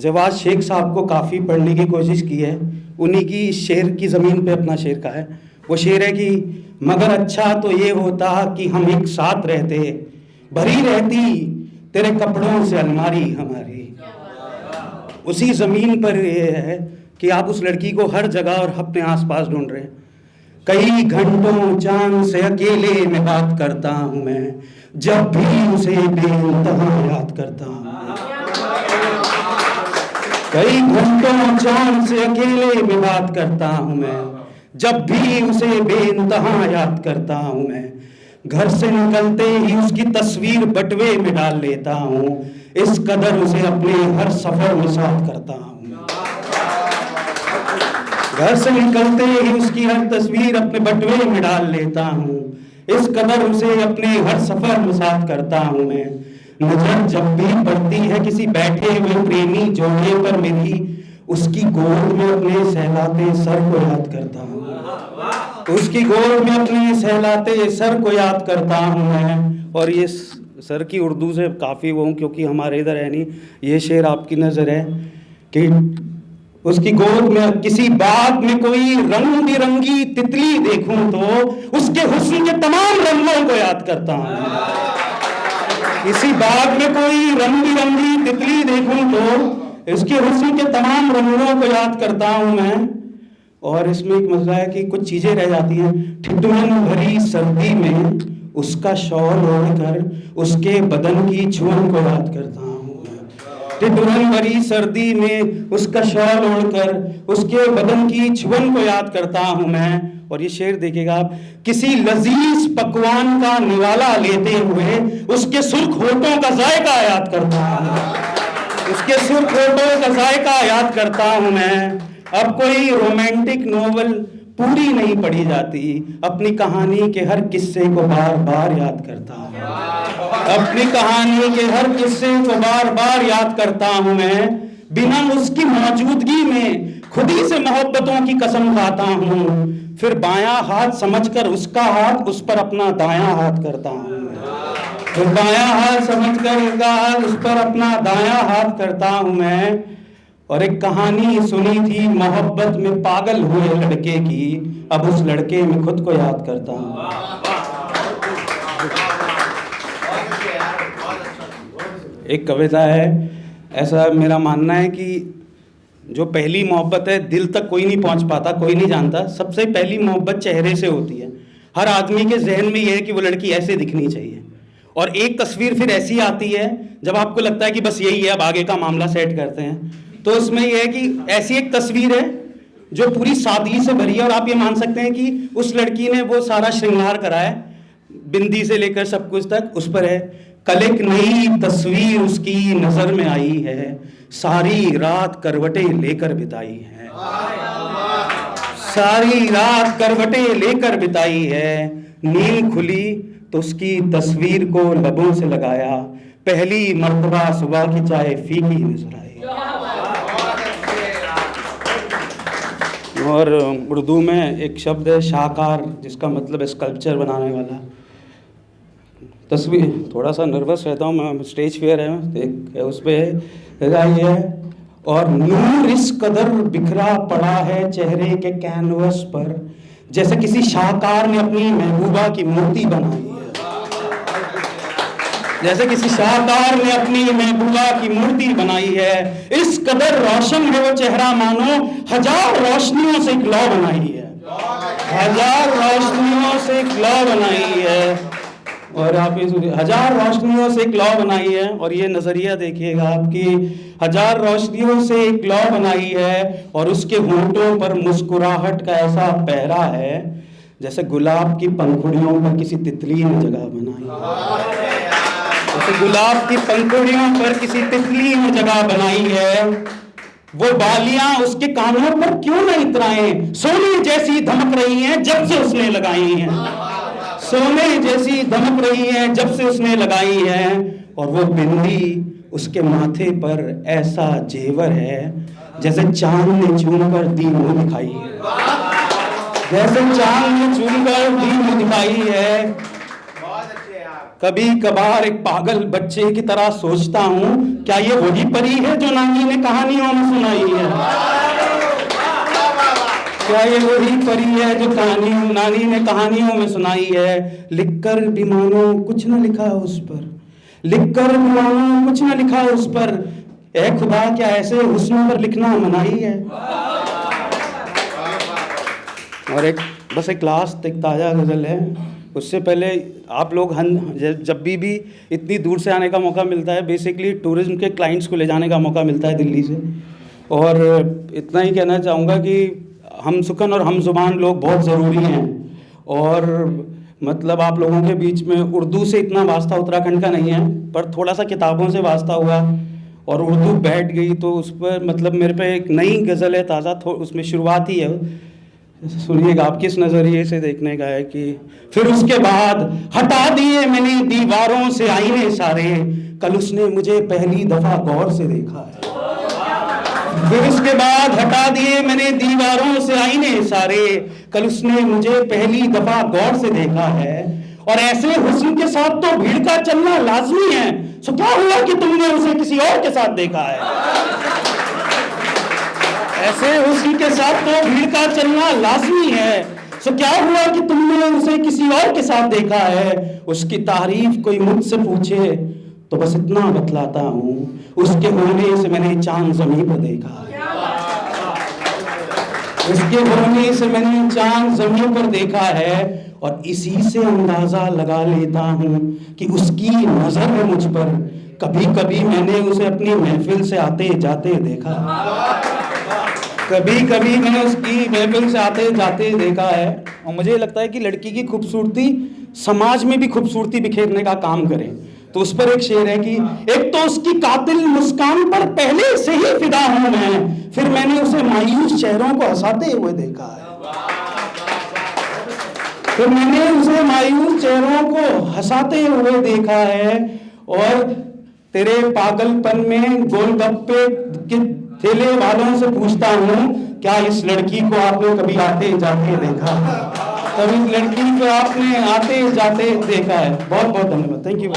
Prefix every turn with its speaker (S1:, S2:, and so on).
S1: जवाद शेख साहब को काफ़ी पढ़ने की कोशिश की है। उन्हीं की शेर की ज़मीन पे अपना शेर का है। वो शेर है कि मगर अच्छा तो ये होता कि हम एक साथ रहते, भरी रहती तेरे कपड़ों से अलमारी हमारी। उसी ज़मीन पर ये है कि आप उस लड़की को हर जगह और अपने आसपास ढूंढ रहे हैं। कई घंटों चांद से अकेले में बात करता हूँ मैं, जब भी उसे बेइंतहा याद करता हूँ। कई घंटों चांद से अकेले में बात करता हूँ मैं, जब भी उसे बेइंतहा याद करता हूँ मैं। घर से निकलते ही उसकी तस्वीर बटुए में डाल लेता हूँ, इस कदर उसे अपने हर सफर में साथ करता हूँ। घर से निकलते ही उसकी हर तस्वीर अपने बटुए में डाल लेता हूँ, इस कदर उसे अपने हर सफर में साथ करता हूँ मैं। नजर जब भी पड़ती है किसी बैठे हुए प्रेमी जोड़े पर मेरी, उसकी गोद में अपने सहलाते सर को याद करता हूँ। उसकी गोद में अपने सहलाते सर को याद करता हूँ मैं। और ये सर की उर्दू से काफ़ी वो हूँ, क्योंकि हमारे इधर है नहीं। ये शेर आपकी नज़र है कि उसकी गोद में किसी बाग में कोई रंग बिरंगी तितली देखूं तो उसके हुस्न के तमाम रंगों को याद करता हूँ। किसी बाग में कोई रंग बिरंगी तितली देखूं तो उसके हुस्न के तमाम रंगों को याद करता हूँ मैं। और इसमें एक मसला है कि कुछ चीजें रह जाती हैं। ठिठुरन भरी सर्दी में उसका शॉल ओढ़कर उसके बदन की छुअन को याद करता हूँ। ठिठुरन भरी सर्दी में उसका शॉल ओढ़कर उसके बदन की छुअन को याद करता हूँ मैं। और ये शेर देखिएगा आप, किसी लजीज पकवान का निवाला लेते हुए उसके सुर्ख होठों का जायका याद करता हूँ। उसके सुर्ख होठों का जायका याद करता हूँ मैं। अब कोई रोमांटिक नोवेल पूरी नहीं पढ़ी जाती, अपनी कहानी के हर किस्से को बार बार याद करता हूँ। अपनी कहानी के हर किस्से को बार बार याद करता हूँ मैं। बिना उसकी मौजूदगी में खुद ही से मोहब्बतों की कसम खाता हूँ। फिर बायां हाथ समझकर उसका हाथ उस पर अपना दायां हाथ करता हूँ। फिर बायां हाथ समझकर उसका हाथ उस पर अपना दायां हाथ करता हूँ मैं। और एक कहानी सुनी थी मोहब्बत में पागल हुए लड़के की, अब उस लड़के में खुद को याद करता हूँ। एक कविता है, ऐसा मेरा मानना है कि जो पहली मोहब्बत है दिल तक कोई नहीं पहुंच पाता, कोई नहीं जानता। सबसे पहली मोहब्बत चेहरे से होती है। हर आदमी के जहन में यह है कि वो लड़की ऐसे दिखनी चाहिए, और एक तस्वीर फिर ऐसी आती है जब आपको लगता है कि बस यही है, अब आगे का मामला सेट करते हैं। तो उसमें यह है कि ऐसी एक तस्वीर है जो पूरी सादगी से भरी है, और आप ये मान सकते हैं कि उस लड़की ने वो सारा श्रृंगार करा है, बिंदी से लेकर सब कुछ तक उस पर है। कल एक नई तस्वीर उसकी नजर में आई है, सारी रात करवटें लेकर बिताई है। सारी रात करवटें लेकर बिताई है। नींद खुली तो उसकी तस्वीर को लबों से लगाया, पहली मर्तबा सुबह की चाय फीकी नजर आई। और उर्दू में एक शब्द है शाहकार, जिसका मतलब है स्कल्पचर बनाने वाला। तस्वीर थोड़ा सा नर्वस रहता हूँ मैं, स्टेज फेयर है, उस पर ये है। और नूर इस कदर बिखरा पड़ा है चेहरे के कैनवस पर, जैसे किसी शाहकार ने अपनी महबूबा की मूर्ति बनाई है। जैसे किसी शाहकार ने अपनी महबूबा की मूर्ति बनाई है। इस कदर रोशन है वो चेहरा मानो हजार रोशनियों से एक लौ बनाई है। हजार रोशनियों से एक लौ बनाई है। और आप ये हजार रोशनियों से एक लौ बनाई है। और ये नजरिया देखिएगा आपकी, हजार रोशनियों से एक लौ बनाई है, और उसके होंठों पर मुस्कुराहट का ऐसा पहरा है जैसे गुलाब की पंखुड़ियों पर किसी तितली ने जगह बनाई। जैसे गुलाब की पंखुड़ियों पर किसी तितली ने जगह बनाई है। वो बालियां उसके कानों पर क्यों न इतराएं, सोने जैसी धमक रही हैं जब से उसने लगाई हैं। सोने जैसी धमक रही हैं जब से उसने लगाई है। और वो बिंदी उसके माथे पर ऐसा जेवर है जैसे चांद ने चूमकर दी मुंह दिखाई है। जैसे चांद ने चूमकर दी मुंह दिखाई है। कभी कभार एक पागल बच्चे की तरह सोचता हूँ, क्या ये वही परी है जो नानी ने कहानियों में सुनाई है? क्या ये वही परी है जो नानी ने कहानियों में सुनाई है? लिखकर भी मानो कुछ न लिखा उस पर, लिखकर भी मानो कुछ न लिखा उस पर, ए खुदा क्या ऐसे हुस्न पर लिखना मनाही है? और एक लास्ट एक ताज़ा गज़ल है। उससे पहले आप लोग जब भी इतनी दूर से आने का मौका मिलता है, बेसिकली टूरिज्म के क्लाइंट्स को ले जाने का मौका मिलता है दिल्ली से, और इतना ही कहना चाहूँगा कि हम सुखन और हम ज़ुबान लोग बहुत ज़रूरी हैं। और मतलब आप लोगों के बीच में उर्दू से इतना वास्ता उत्तराखंड का नहीं है, पर थोड़ा सा किताबों से वास्ता हुआ और उर्दू बैठ गई, तो उस पर मतलब मेरे पे एक नई गज़ल है ताज़ा, उसमें शुरुआत ही है, सुनिएगा। आप किस नज़रिए से देखने का है कि फिर उसके बाद हटा दिए मैंने दीवारों से आईने सारे, कल उसने मुझे पहली दफ़ा गौर से देखा है। फिर उसके बाद हटा दिए मैंने दीवारों से आईने सारे, कल उसने मुझे पहली दफ़ा गौर से देखा है। और ऐसे हुस्न के साथ तो भीड़ का चलना लाजमी है, सो क्या हुआ कि तुमने उसे किसी और के साथ देखा है? ऐसे हुस्न के साथ तो भीड़ का चलना लाजमी है, सो क्या हुआ कि तुमने उसे किसी और के साथ देखा है? उसकी तारीफ कोई मुझसे पूछे तो बस इतना बतलाता हूँ, उसके होने से मैंने चांद ज़मीन पर देखा है। उसके होने से मैंने चांद ज़मीन पर देखा है, और इसी से अंदाज़ा लगा लेता हूँ कि उसकी नज़र है मुझ पर। कभी कभी मैंने उसे अपनी महफिल से आते जाते देखा, कभी कभी मैंने उसकी महफिल से आते जाते देखा है। और मुझे लगता है कि लड़की की खूबसूरती समाज में भी खूबसूरती बिखेरने का काम करे। तो उस पर एक शेर है कि एक तो उसकी कातिल मुस्कान पर पहले से ही फिदा हूं मैं, फिर मैंने उसे मायूस चेहरों को हंसाते हुए देखा है। फिर मैंने उसे मायूस चेहरों को हंसाते हुए देखा है। और तेरे पागलपन में गोलगप्पे के ठेले वालों से पूछता हूँ, क्या इस लड़की को आपने कभी आते जाते देखा? कभी इस लड़की को आपने आते जाते देखा है? बहुत बहुत धन्यवाद। Thank you.